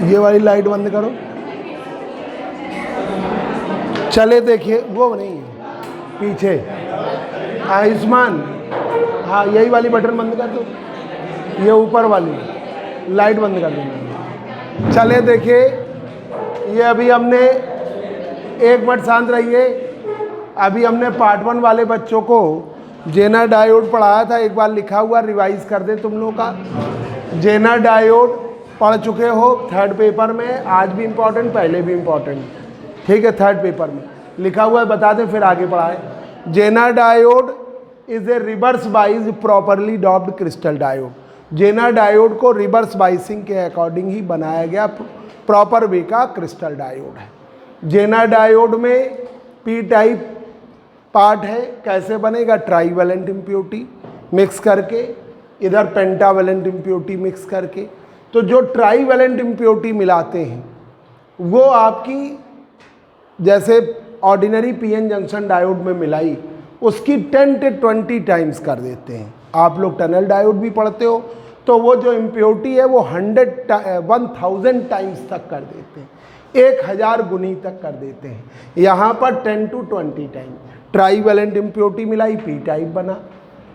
ये वाली लाइट बंद करो। चले देखिए, वो नहीं है पीछे, आयुष्मान, हाँ यही वाली बटन बंद कर दो, ये ऊपर वाली लाइट बंद कर दो। चले देखिए, ये अभी हमने, एक मिनट शांत रहिए, अभी हमने पार्ट 1 वाले बच्चों को जेनर डायोड पढ़ाया था, एक बार लिखा हुआ रिवाइज कर दे तुम लोगों का। जेनर डायोड पढ़ चुके हो थर्ड पेपर में, आज भी इम्पोर्टेंट, पहले भी इम्पोर्टेंट, ठीक है। थर्ड पेपर में लिखा हुआ है, बता दें फिर आगे पढ़ाए। Zener diode is a reverse bias properly doped crystal diode. Zener diode को रिवर्स बाइसिंग के अकॉर्डिंग ही बनाया गया प्रॉपर वे का क्रिस्टल डायोड है। जेनर डायोड में पी टाइप पार्ट है, कैसे बनेगा, ट्राईवेलेंट इम्प्योरिटी मिक्स करके, इधर पेंटावेलेंट इम्प्योरिटी मिक्स करके। तो जो ट्राईवेलेंट इम्प्योरिटी मिलाते हैं वो आपकी, जैसे ऑर्डिनरी पीएन जंक्शन डायोड में मिलाई, उसकी 10 से 20 टाइम्स कर देते हैं। आप लोग टनल डायोड भी पढ़ते हो, तो वो जो इम्प्योरिटी है वो 1000 टाइम्स तक कर देते हैं, 1000 गुनी तक कर देते हैं। यहाँ पर 10 से 20 टाइम। ट्राईवेलेंट इम्प्योरिटी मिलाई, पी टाइप बना,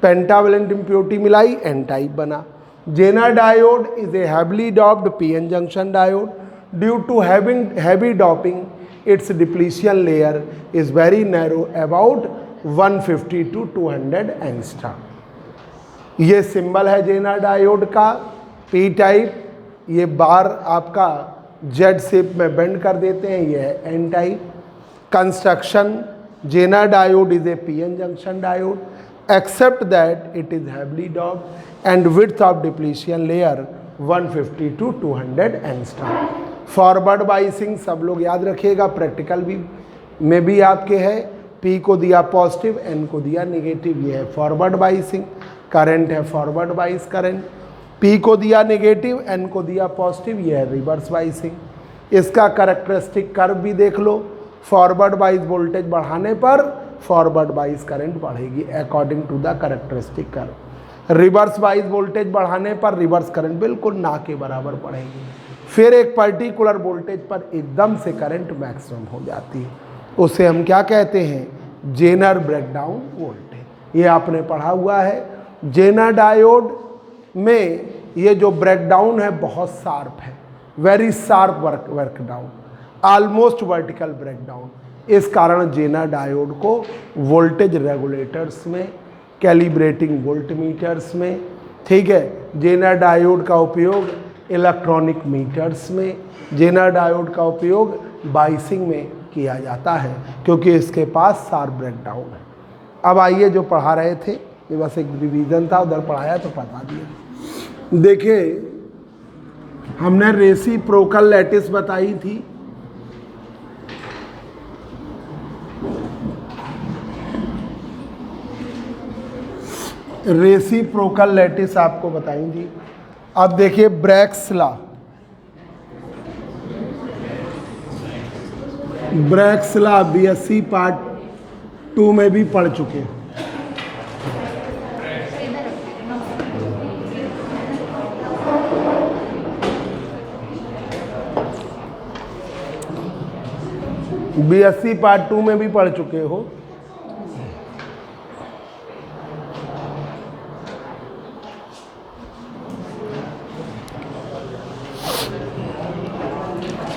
पेंटावेलेंट इम्प्योरिटी मिलाई, एन टाइप बना। Zener diode is a heavily doped PN junction diode. Due to having heavy doping, its depletion layer is very narrow, about 150 to 200 angstrom. ये symbol है Zener diode का, P type, ये बार आपका Z shape में bend कर देते हैं, ये है N type. Construction, Zener diode is a PN junction diode except that it is heavily doped and width of depletion layer 150 to 200 angstrom. Forward biasing सब लोग याद रखिएगा, प्रैक्टिकल भी में भी आपके है, पी को दिया पॉजिटिव, एन को दिया नेगेटिव, ये है फॉरवर्ड बाइसिंग। करंट है फॉरवर्ड बाइस करंट, पी को दिया नेगेटिव, एन को दिया पॉजिटिव, ये है रिवर्स बाइसिंग। इसका कैरेक्टरिस्टिक कर्व भी देख लो, फॉरवर्ड बाइस वोल्टेज बढ़ाने पर फॉरवर्ड बाइस करंट बढ़ेगी according to the characteristic curve. Reverse bias voltage बढ़ाने पर रिवर्स करंट बिल्कुल ना के बराबर बढ़ेगी। फिर एक पर्टिकुलर वोल्टेज पर एकदम से करंट मैक्सिमम हो जाती है, उसे हम क्या कहते हैं, जेनर ब्रेकडाउन वोल्टेज। ये आपने पढ़ा हुआ है। जेनर डायोड में ये जो ब्रेकडाउन है बहुत शार्प है, very sharp breakdown, almost vertical breakdown. इस कारण जेनर डायोड को वोल्टेज रेगुलेटर्स में, कैलिब्रेटिंग वोल्टमीटर्स में, ठीक है, जेनर डायोड का उपयोग इलेक्ट्रॉनिक मीटर्स में, जेनर डायोड का उपयोग बाइसिंग में किया जाता है, क्योंकि इसके पास शार्प ब्रेकडाउन है। अब आइए, जो पढ़ा रहे थे ये बस एक रिवीजन था, उधर पढ़ाया तो बता दिया। देखिए, हमने रेसिप्रोकल लैटिस बताई थी, रेसिप्रोकल लैटिस आपको बताई थी। अब देखिए Bragg's law, Bragg's law BSc part 2 में भी पढ़ चुके हैं। बीएससी पार्ट 2 में भी पढ़ चुके हो।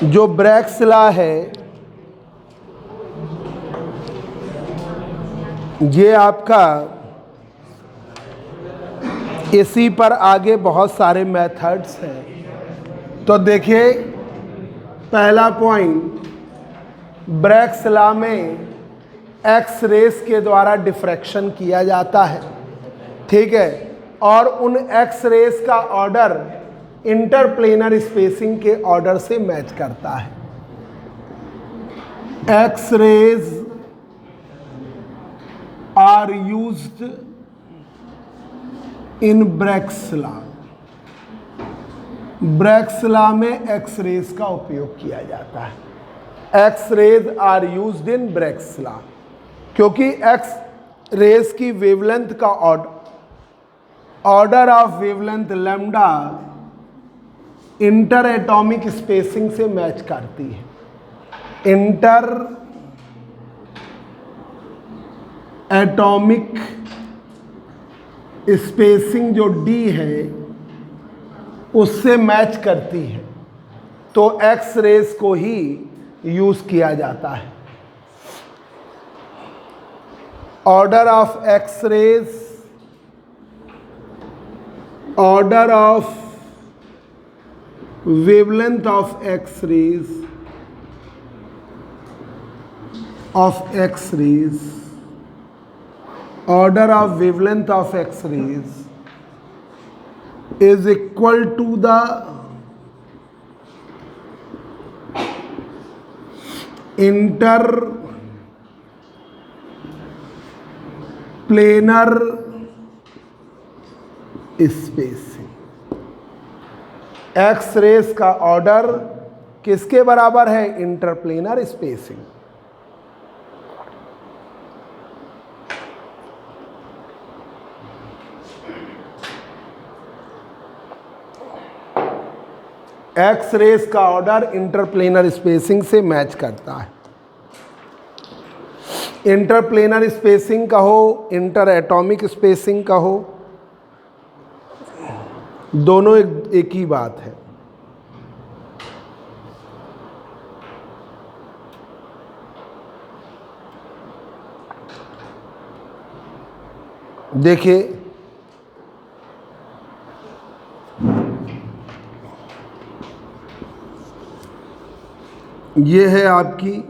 जो ब्रैग्स लॉ है ये आपका, इसी पर आगे बहुत सारे मेथड्स हैं। तो देखिए, पहला पॉइंट, ब्रैग्स लॉ में एक्स रेस के द्वारा डिफ्रैक्शन किया जाता है, ठीक है, और उन एक्स रेस का ऑर्डर इंटरप्लेनर स्पेसिंग के ऑर्डर से मैच करता है। X rays are used in Bragg's law. Bragg's law में एक्स रेज का उपयोग किया जाता है। X rays are used in Bragg's law, क्योंकि एक्स रेज की वेवलेंथ का order of wavelength lambda interatomic spacing से मैच करती है। इंटर एटॉमिक स्पेसिंग जो D है उससे मैच करती है, तो एक्स रेस को ही यूज किया जाता है। Order of X rays, order of wavelength of X rays, order of wavelength of X rays is equal to the interplanar spacing। X rays का ऑर्डर किसके बराबर है? Interplanar spacing. एक्स रेस का order interplanar spacing से match करता है। Interplanar spacing कहो, interatomic spacing कहो, दोनों एक ही बात है। देखिए ये है आपकी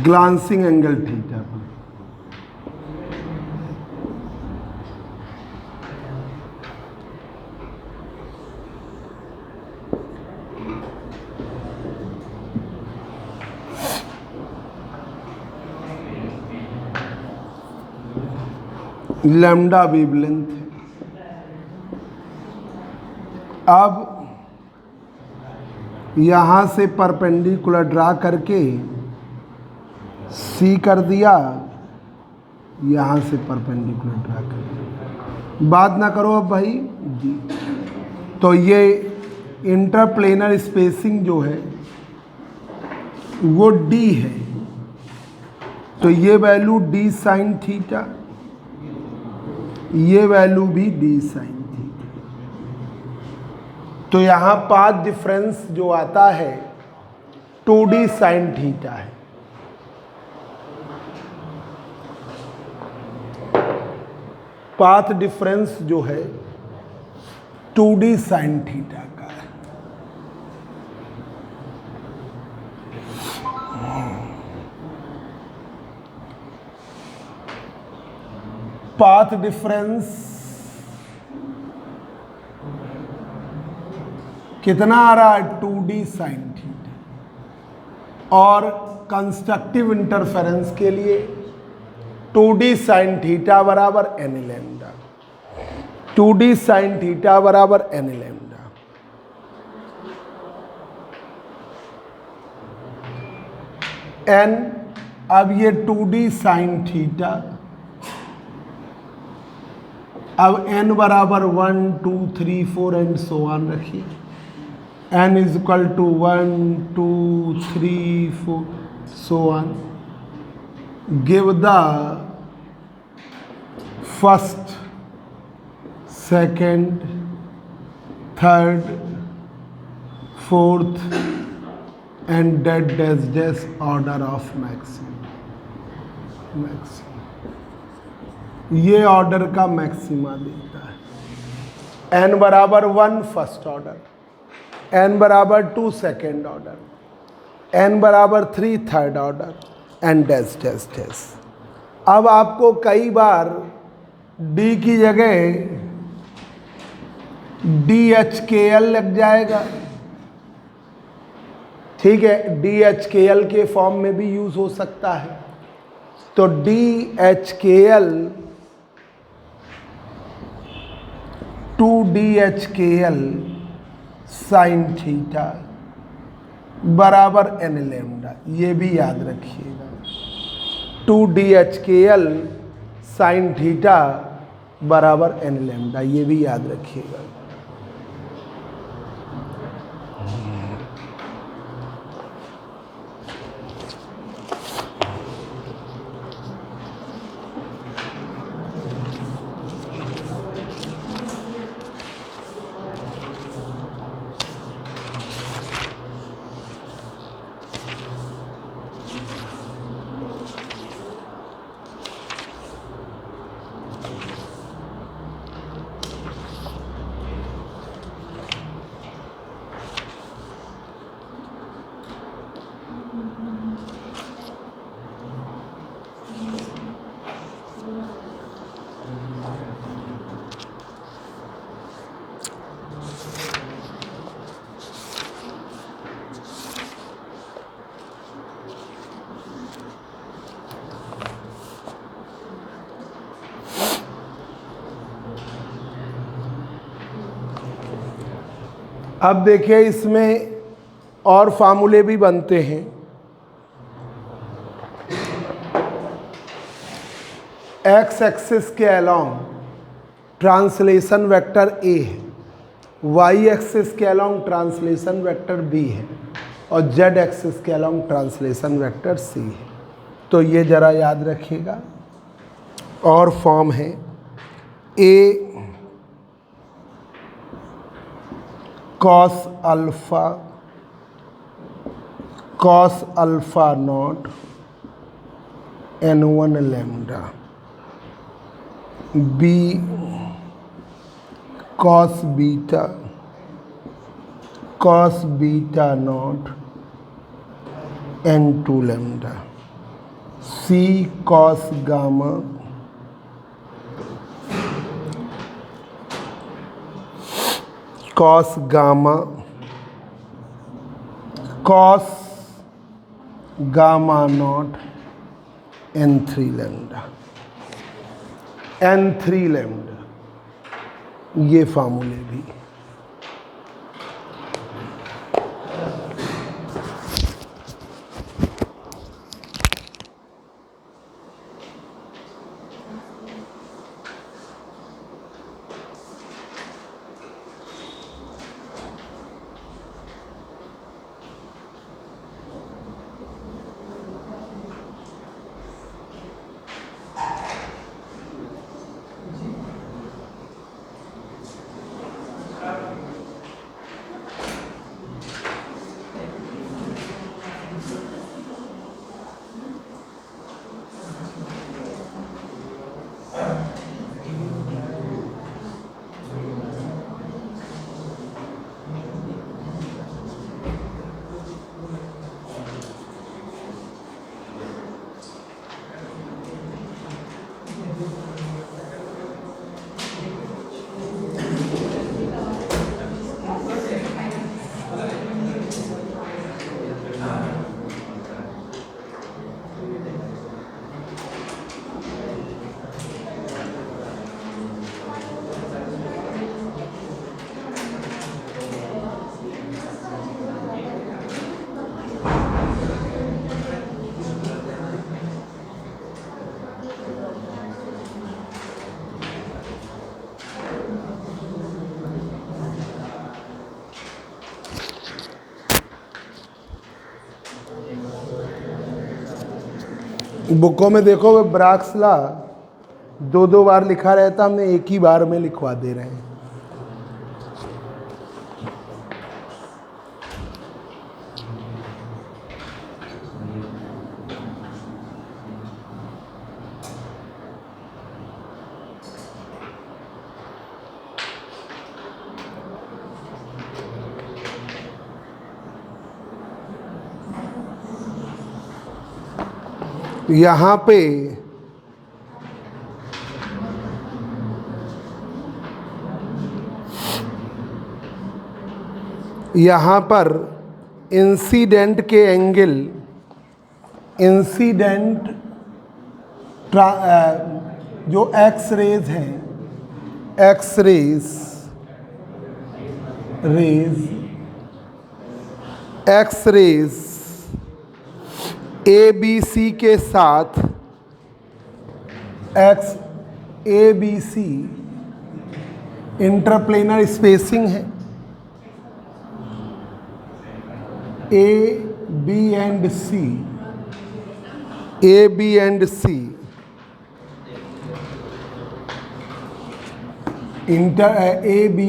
glancing angle theta. Lambda wavelength. अब यहां से परपेंडिकुलर ड्रा करके सी कर दिया, यहां से परपेंडिकुलर ड्रा कर दिया। बात ना करो अब भाई जी। तो ये इंटरप्लेनर स्पेसिंग जो है वो D है, तो ये वैल्यू D साइन थीटा, ये वैल्यू भी D साइन थीटा। तो यहाँ पाथ डिफरेंस जो आता है 2D साइन थीटा है। पाथ डिफरेंस जो है 2D साइन थीटा का है। पाथ डिफरेंस कितना आ रहा है? 2D sine theta. और कंस्ट्रक्टिव इंटरफेरेंस के लिए 2D साइन थीटा बराबर n lambda. 2D sine theta बराबर n लैम्डा। n, अब ये 2D साइन थीटा, अब n बराबर 1 2 3 4 एंड सो ऑन रखिए। n is equal to 1 2 3 4 so on. Give the first, second, third, fourth and dead dash dash order of maximum. ये ऑर्डर का maxima देता है। n बराबर 1 फर्स्ट ऑर्डर, n बराबर 2 सेकेंड ऑर्डर, n बराबर 3 third order and dash dash dash. अब आपको कई बार D की जगह DHKL लग जाएगा, ठीक है। DHKL के फॉर्म में भी यूज हो सकता है। तो DHKL 2DHKL साइन थीटा बराबर n लैम्डा, ये भी याद रखिएगा। 2DHKL साइन थीटा बराबर n लैम्डा, ये भी याद रखिएगा। अब देखिए इसमें और फार्मूले भी बनते हैं। एक्स एक्सिस के अलोंग ट्रांसलेशन वेक्टर ए है, वाई एक्सिस के अलोंग ट्रांसलेशन वेक्टर बी है और जेड एक्सिस के अलोंग ट्रांसलेशन वेक्टर सी है। तो ये ज़रा याद रखिएगा। और फॉर्म है A cos alpha naught n1 lambda, B cos beta naught n2 lambda, C cos gamma naught n3 lambda, ये फार्मूले भी। बुकों में देखो ब्राग्स लॉ दो बार लिखा रहता, हमने एक ही बार में लिखवा दे रहे हैं। यहाँ पे यहाँ पर इंसिडेंट जो एक्स रेज हैं, x rays a b c के साथ x a b c interplanar spacing है, a B and c a b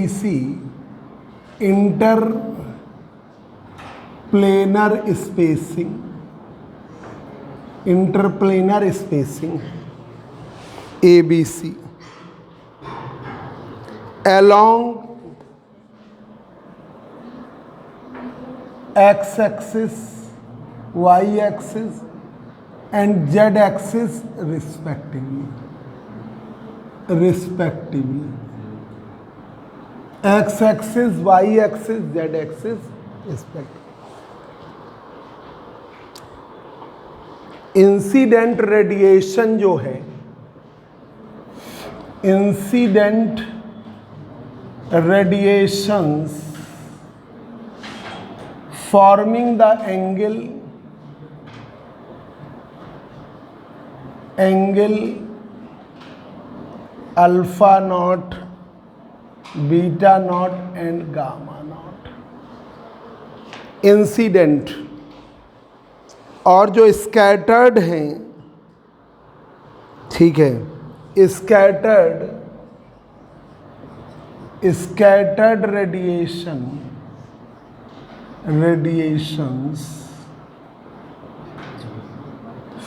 c interplanar spacing a b c along x axis, y axis and z axis respectively, x axis, y axis, z axis respectively. Incident radiation जो है, incident radiations forming the angle alpha naught, beta naught and gamma naught, incident और जो scattered हैं, ठीक है, scattered radiations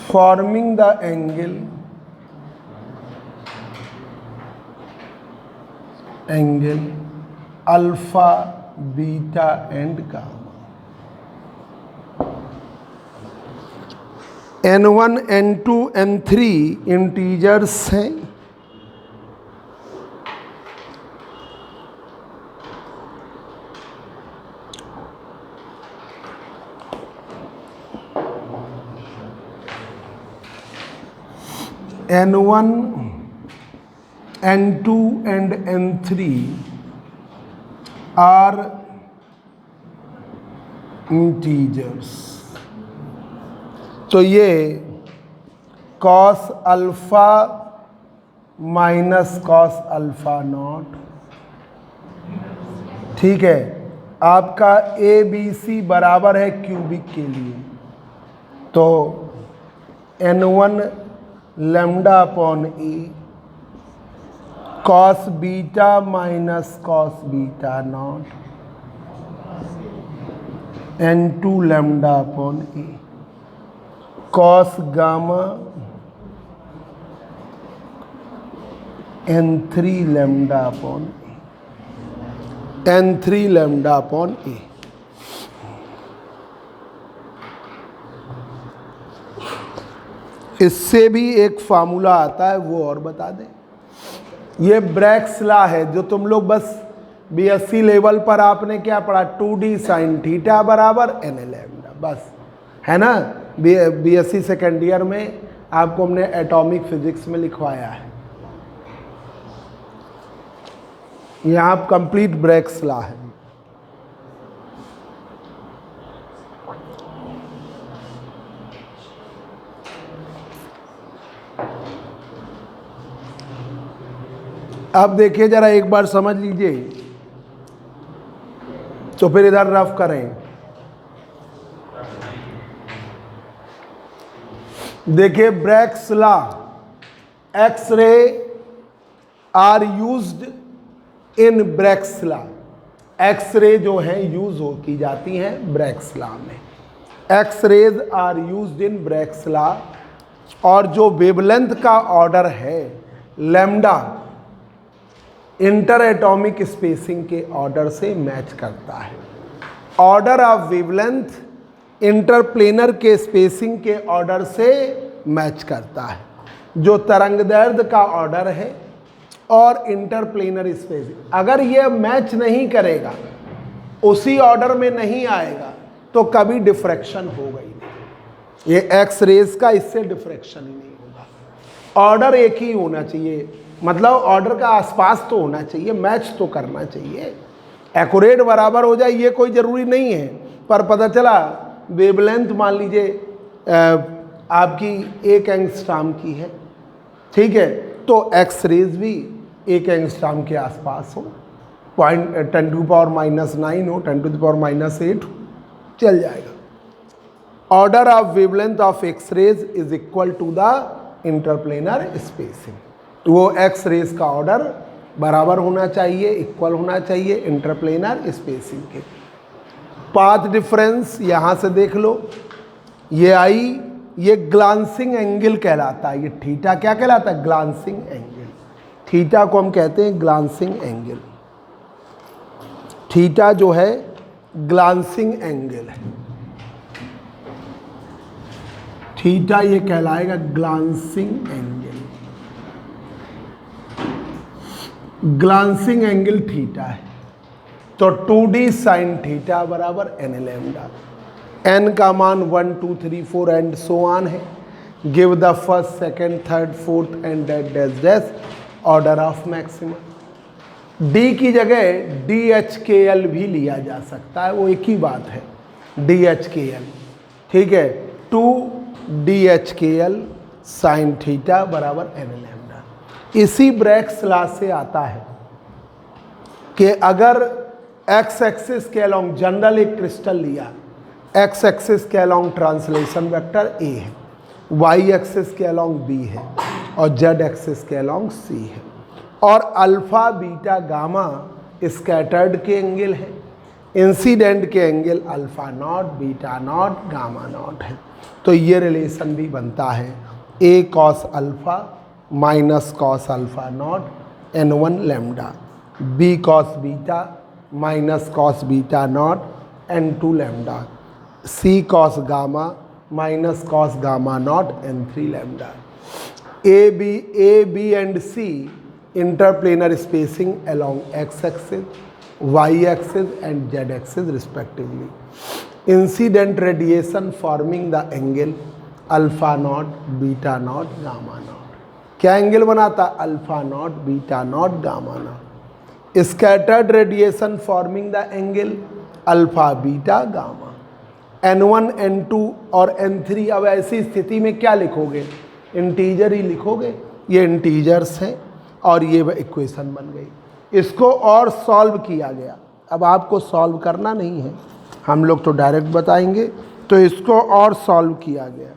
forming the angle alpha, beta and gamma. n1 n2 n3 integers हैं, n1 n2 and n3 are integers. तो ये cos alpha minus cos alpha not, ठीक है, आपका ए बी सी बराबर है क्यूबिक के लिए, तो n1 lambda upon a cos beta minus cos beta naught n2 lambda upon a cos gamma n3 lambda upon n3 lambda upon a. इससे भी एक फार्मूला आता है, वो और बता दें। ये ब्रैग्स लॉ है, जो तुम लोग बस बीएससी लेवल पर आपने क्या पढ़ा, 2d साइन थीटा बराबर n लैम्डा, बस है ना। बीएससी सेकेंड ईयर में आपको हमने एटॉमिक फिजिक्स में लिखवाया है। यहाँ कंप्लीट ब्रैग्स लॉ है। अब देखिए जरा एक बार समझ लीजिए, तो फिर इधर रफ करें। देखिए Bragg's law, X ray are used in Bragg's law, X ray जो है यूज की जाती हैं ब्रैग्स लॉ में। X rays are used in Bragg's law, और जो वेवलेंथ का ऑर्डर है लैम्डा, इंटर एटॉमिक स्पेसिंग के ऑर्डर से मैच करता है। ऑर्डर ऑफ वेवलेंथ इंटरप्लेनर के स्पेसिंग के ऑर्डर से मैच करता है। जो तरंगदैर्ध्य का ऑर्डर है और इंटरप्लेनर स्पेसिंग, अगर ये मैच नहीं करेगा, उसी ऑर्डर में नहीं आएगा, तो कभी डिफ्रैक्शन होगा ही नहीं। ये एक्स रेज का इससे डिफ्रैक्शन ही नहीं होगा। ऑर्डर एक ही होना चाहिए, मतलब ऑर्डर का आसपास तो होना चाहिए, मैच तो करना चाहिए। एक्यूरेट बराबर हो जाए ये कोई ज़रूरी नहीं है, पर पता चला वेवलेंथ मान लीजिए आपकी 1 एंगस्ट्रॉम की है, ठीक है, तो एक्स रेज भी 1 एंगस्ट्रॉम के आसपास हो, 10⁻⁹ हो, 10⁻8 हो, चल जाएगा। Order of wavelength of X rays is equal to the interplanar spacing, तो वो एक्स रेज का ऑर्डर बराबर होना चाहिए, इक्वल होना चाहिए इंटरप्लेनर स्पेसिंग के। पाथ डिफरेंस यहाँ से देख लो, ये आई, ये ग्लांसिंग एंगल कहलाता है, ये थीटा क्या कहलाता है, ग्लांसिंग एंगल। थीटा को हम कहते हैं ग्लांसिंग एंगल, थीटा जो है ग्लांसिंग एंगल है, थीटा ये कहलाएगा glancing angle, glancing angle theta है। तो 2d साइन थीटा बराबर n लैम्डा, n का मान 1 2 3 4 एंड सो ऑन है। Give the first second third fourth and dash dash order of maximum. d की जगह DHKL भी लिया जा सकता है, वो एक ही बात है, DHKL, ठीक है, 2DHKL साइन थीटा बराबर n लैम्डा। इसी ब्रैग्स लॉ से आता है कि अगर एक्स एक्सिस के अलोंग, जनरल एक क्रिस्टल लिया, एक्स एक्सिस के अलोंग ट्रांसलेशन वेक्टर ए है, वाई एक्सिस के अलोंग बी है और जेड एक्सिस के अलोंग सी है, और अल्फा बीटा गामा स्कैटर्ड के एंगल है, इंसिडेंट के angle alpha naught beta naught gamma not है, तो ये रिलेशन भी बनता है A cos alpha minus cos alpha naught n1 lambda, B cos beta minus cos beta naught n2 lambda, C cos gamma minus cos gamma naught n3 lambda. A B and C interplanar spacing along X axis, Y axis and Z axis respectively. Incident radiation forming the angle alpha naught beta naught gamma naught. क्या angle बनाता, alpha naught beta naught gamma naught. Scattered radiation forming the angle alpha beta gamma. n1 n2 और n3, अब ऐसी स्थिति में क्या लिखोगे, integer ही लिखोगे, ये इंटीजर्स हैं और ये इक्वेशन बन गई। इसको और सॉल्व किया गया, अब आपको सॉल्व करना नहीं है, हम लोग तो डायरेक्ट बताएंगे, तो इसको और सॉल्व किया गया,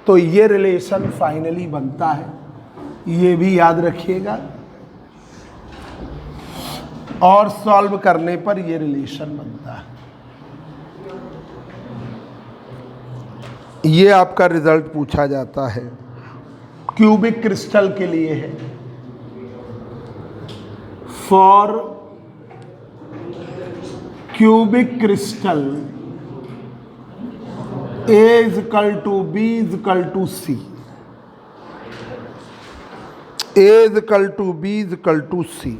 तो ये रिलेशन फाइनली बनता है, ये भी याद रखिएगा, और सॉल्व करने पर ये रिलेशन बनता है। ये आपका रिजल्ट पूछा जाता है, क्यूबिक क्रिस्टल के लिए है। For cubic crystal A is equal to B is equal to C, A is equal to B is equal to C।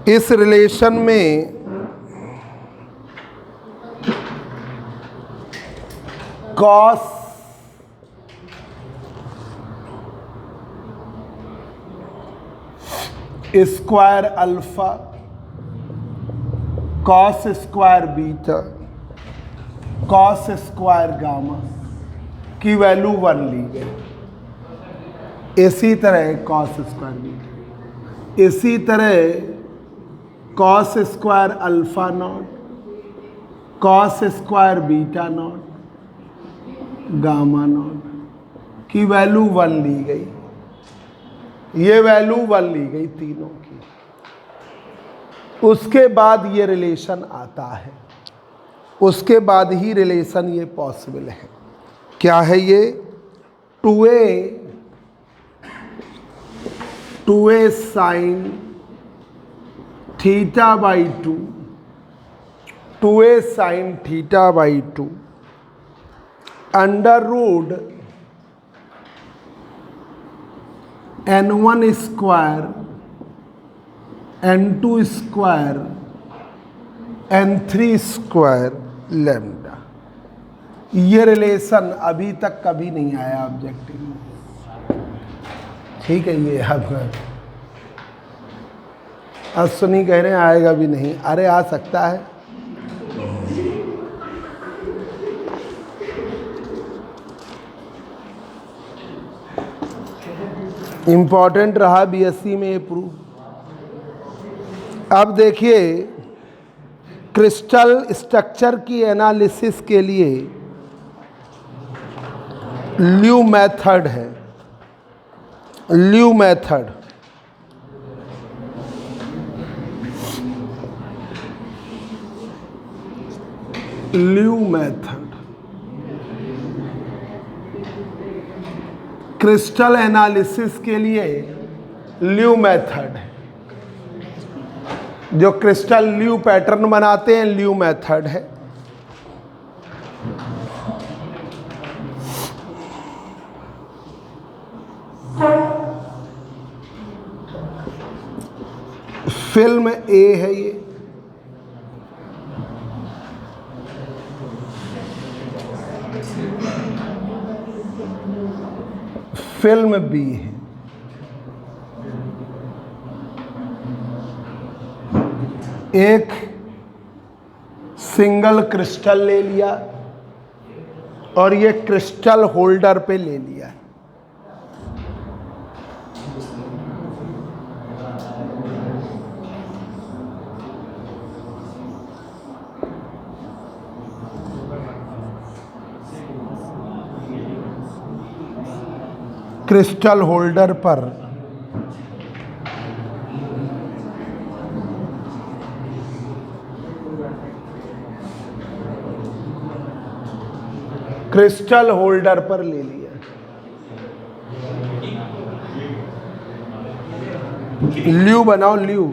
इस रिलेशन में cos square alpha, cos square beta, cos square gamma की value 1 ली गई। इसी तरह cos square beta, इसी तरह cos square alpha not, cos square beta naught, gamma not की value 1 ली गई, ये वैल्यू 1 ली गई तीनों की। उसके बाद ये रिलेशन आता है, उसके बाद ही रिलेशन ये पॉसिबल है। क्या है ये, 2a sine theta by 2, 2a sine theta by 2 under root n1 square n2 square n3 square lambda. ये रिलेशन अभी तक कभी नहीं आया ऑब्जेक्टिव में, ठीक है। ये आपका अश्विनी कह रहे हैं आएगा भी नहीं, अरे आ सकता है। इम्पॉर्टेंट रहा बीएससी में ये प्रूफ। अब देखिए क्रिस्टल स्ट्रक्चर की एनालिसिस के लिए ल्यू मेथड है, ल्यू मेथड। ल्यू मेथड क्रिस्टल एनालिसिस के लिए ल्यू मेथड है। जो क्रिस्टल ल्यू पैटर्न बनाते हैं ल्यू मेथड है। फिल्म ए है ये, फिल्म बी है, एक सिंगल क्रिस्टल ले लिया और ये क्रिस्टल होल्डर पे ले लिया। क्रिस्टल होल्डर पर क्रिस्टल होल्डर पर ले लिया। ल्यू बनाओ, ल्यू,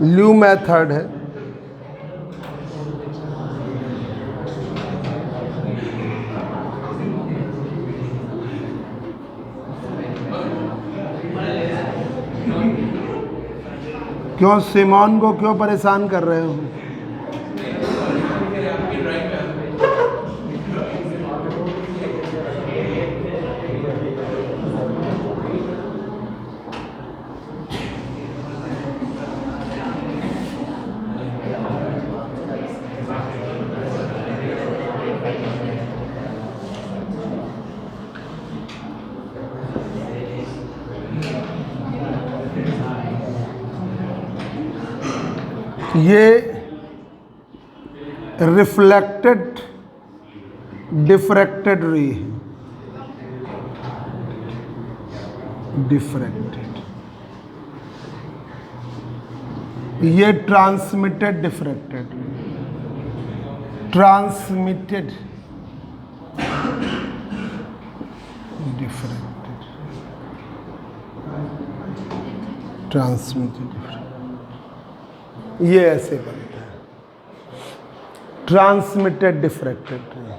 ल्यू मेथड है। क्यों सिमोन को क्यों परेशान कर रहे हो? ये रिफ्लेक्टेड डिफ्रैक्टेड रे है, डिफ्रैक्टेड। ये transmitted diffracted, transmitted diffracted, transmitted diffracted. ये ऐसे बनता है ट्रांसमिटेड डिफ्रैक्टेड रे।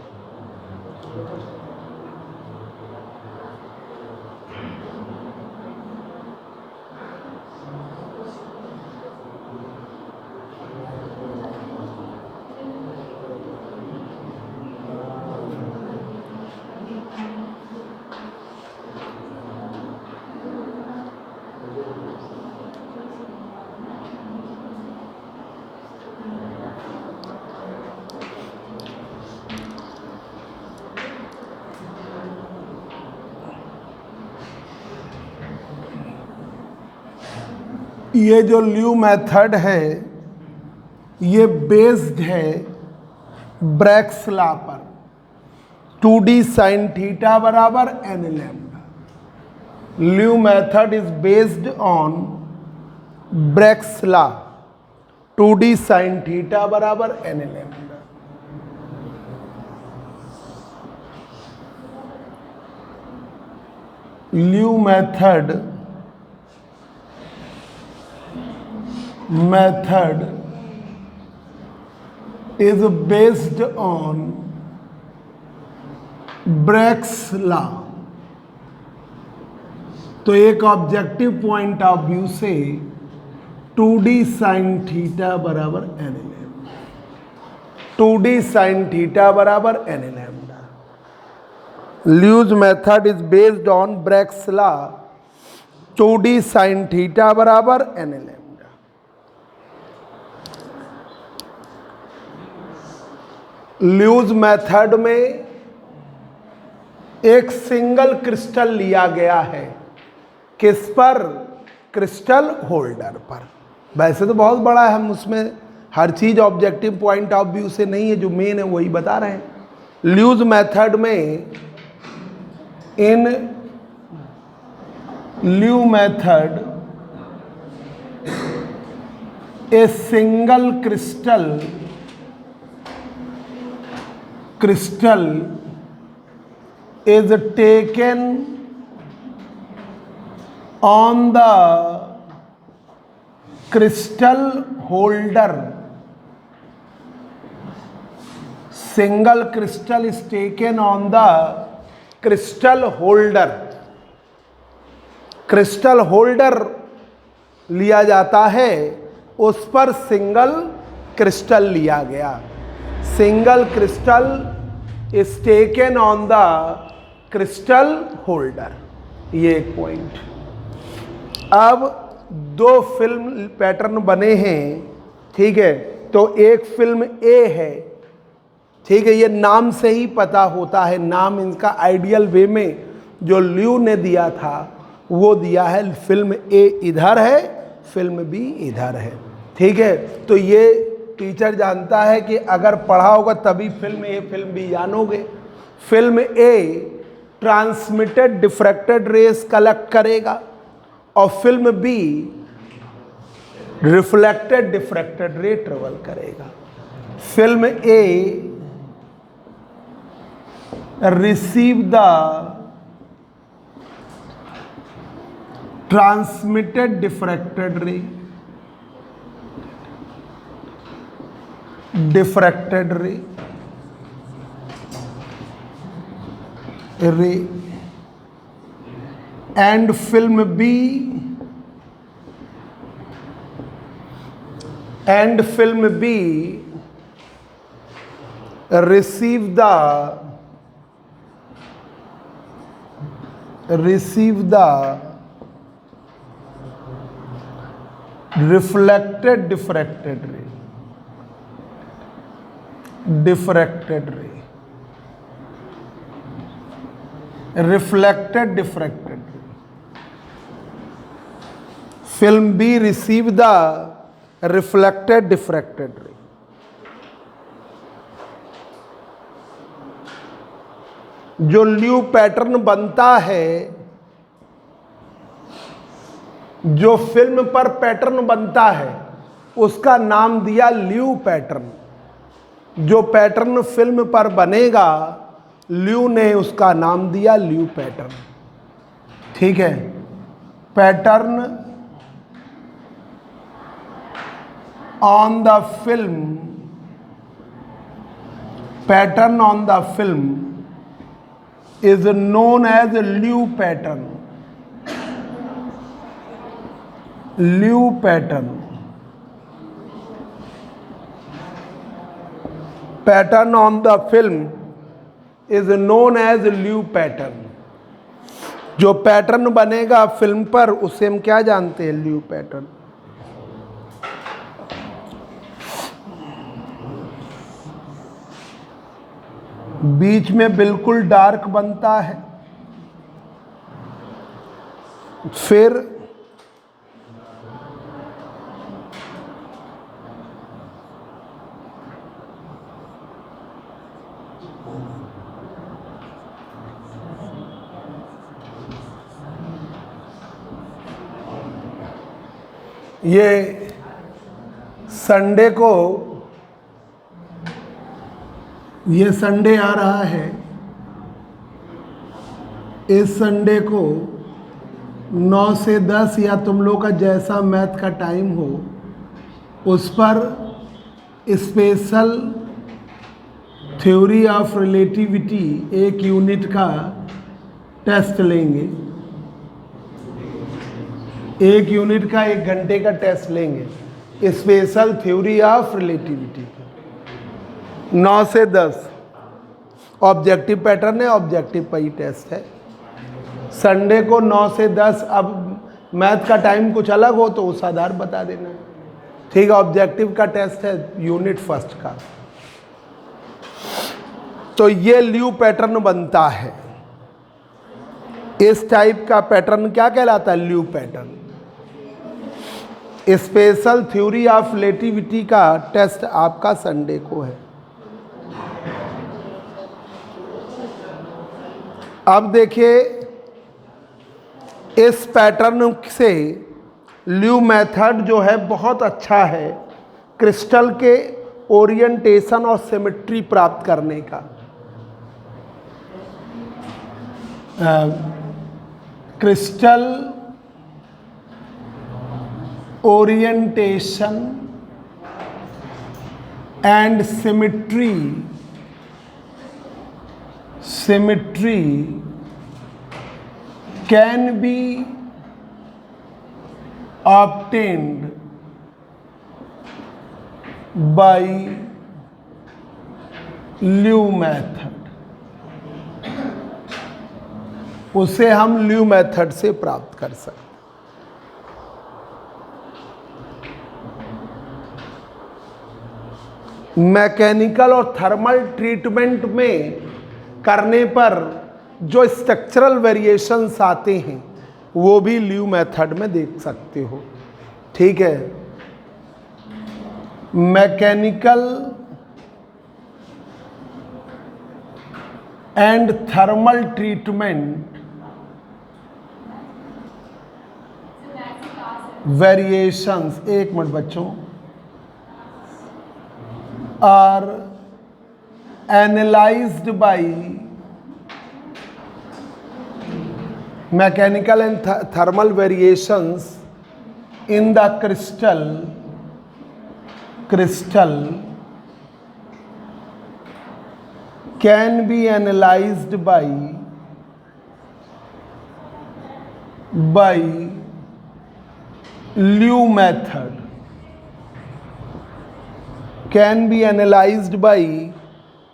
ये जो ल्यू मेथड है ये बेस्ड है ब्रैग्स लॉ पर, 2d sin थीटा बराबर n lambda. Laue method is based on Bragg's law, 2d sin theta बराबर n lambda. Laue method is based on Bragg's law. तो एक ऑब्जेक्टिव पॉइंट ऑफ व्यू से 2d sin theta बराबर n lambda. 2d sin theta बराबर n lambda. Laue's method is based on Bragg's law, 2d sin theta बराबर n lambda. Laue's method में एक single crystal लिया गया है, किस पर? क्रिस्टल होल्डर पर। वैसे तो बहुत बड़ा है, हम उसमें हर चीज ऑब्जेक्टिव पॉइंट ऑफ व्यू से नहीं है, जो मेन है वही बता रहे हैं। ल्यूज मेथड में in Laue method a single crystal is taken on the crystal holder. Single crystal is taken on the crystal holder. Crystal holder लिया जाता है, उस पर सिंगल क्रिस्टल लिया गया। Single crystal is taken on the crystal holder, ये एक point. अब दो फिल्म पैटर्न बने हैं, ठीक है, तो एक फिल्म ए है, ठीक है, ये नाम से ही पता होता है, नाम इनका आइडियल वे में जो ल्यू ने दिया था वो दिया है, फिल्म ए इधर है, फिल्म बी इधर है, ठीक है। तो ये टीचर जानता है कि अगर पढ़ा होगा तभी फिल्म ए फिल्म बी जानोगे। फिल्म ए ट्रांसमिटेड डिफ्रैक्टेड रेस कलेक्ट करेगा और फिल्म बी रिफ्लेक्टेड डिफ्रैक्टेड रे ट्रेवल करेगा। Film A receive the transmitted diffracted रे, diffracted ray and film B receive the reflected diffracted ray, diffracted ray, reflected diffracted ray. Film B receive the reflected diffracted ray. जो ल्यू pattern बनता है, जो film पर pattern बनता है उसका नाम दिया ल्यू पैटर्न। जो पैटर्न फिल्म पर बनेगा ल्यू ने उसका नाम दिया ल्यू पैटर्न, ठीक है। Pattern on the film, pattern on the film is known as Liu pattern. Liu pattern. Pattern on the film is known as Liu pattern. जो पैटर्न बनेगा फिल्म पर उसे हम क्या जानते हैं? ल्यू पैटर्न। बीच में बिल्कुल डार्क बनता है, फिर ये संडे को, ये संडे आ रहा है, इस संडे को 9 से 10 या तुम लोग का जैसा मैथ का टाइम हो उस पर स्पेशल थ्योरी ऑफ रिलेटिविटी एक यूनिट का टेस्ट लेंगे। एक यूनिट का 1 घंटे का टेस्ट लेंगे स्पेशल थ्योरी ऑफ रिलेटिविटी। 9 से 10 ऑब्जेक्टिव पैटर्न है, ऑब्जेक्टिव पर ही टेस्ट है। संडे को 9 से 10, अब मैथ का टाइम कुछ अलग हो तो उस आधार बता देना। ठीक है, ऑब्जेक्टिव का टेस्ट है यूनिट फर्स्ट का। तो ये ल्यू पैटर्न बनता है। इस टाइप का पैटर्न क्या कहलाता है? Laue pattern. Special theory of relativity का टेस्ट आपका संडे को है। अब देखिए, इस पैटर्न से ल्यू मेथड जो है बहुत अच्छा है क्रिस्टल के ओरिएंटेशन और सिमेट्री प्राप्त करने का। Crystal orientation and symmetry can be obtained by Liu method। उसे हम ल्यू मेथड से प्राप्त कर सकते। मैकेनिकल और थर्मल ट्रीटमेंट में करने पर जो स्ट्रक्चरल वेरिएशंस आते हैं वो भी ल्यू मेथड में देख सकते हो। ठीक है, mechanical and thermal treatment variations, एक मिनट बच्चों, are analysed by mechanical and thermal variations in the crystal can be analyzed by Liu method, can be analyzed by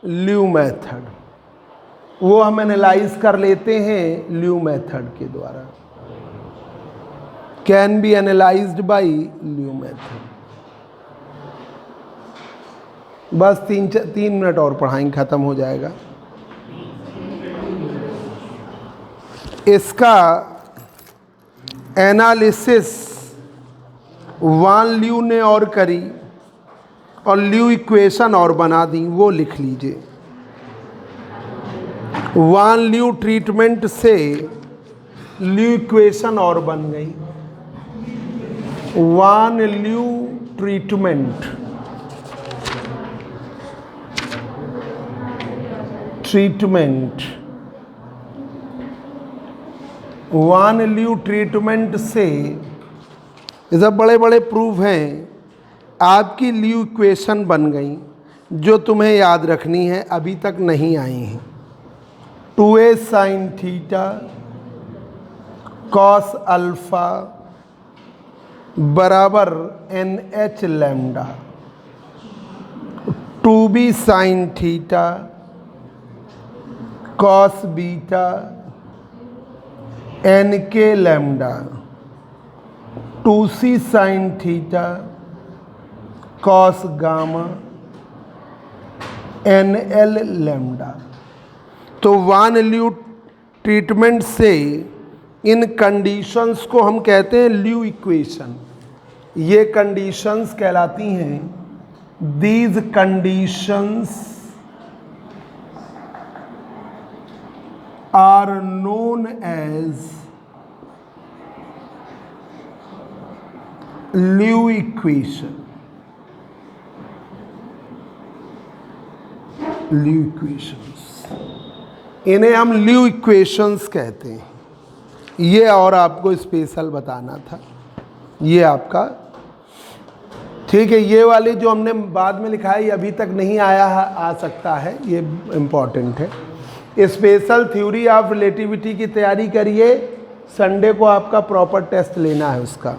Liu method। वो हम एनालाइज कर लेते हैं ल्यू मेथड के द्वारा। Can be analysed by Laue method. बस 3 minute और पढ़ाएंगे, खत्म हो जाएगा। इसका एनालिसिस वान ल्यू ने और करी और ल्यू इक्वेशन और बना दी, वो लिख लीजिए। वान ल्यू ट्रीटमेंट से ल्यू इक्वेशन और बन गई। वान ल्यू ट्रीटमेंट वान ल्यू ट्रीटमेंट से, ये सब बड़े बड़े प्रूफ हैं। आपकी ल्यू इक्वेशन बन गई जो तुम्हें याद रखनी है, अभी तक नहीं आई हैं। 2a sin theta cos alpha बराबर NH lambda, 2b sin theta cos beta NK lambda, 2c sin theta cos gamma NL lambda. तो वान ल्यू ट्रीटमेंट से इन कंडीशंस को हम कहते हैं ल्यू इक्वेशन। ये कंडीशंस कहलाती हैं, these conditions are known as Laue equation. Laue equations, इन्हें हम ल्यू इक्वेशंस कहते हैं। ये और आपको स्पेशल बताना था, ये आपका ठीक है। ये वाले जो हमने बाद में लिखा है ये अभी तक नहीं आया है, आ सकता है, ये इम्पॉर्टेंट है। स्पेशल थ्योरी ऑफ रिलेटिविटी की तैयारी करिए, संडे को आपका प्रॉपर टेस्ट लेना है उसका।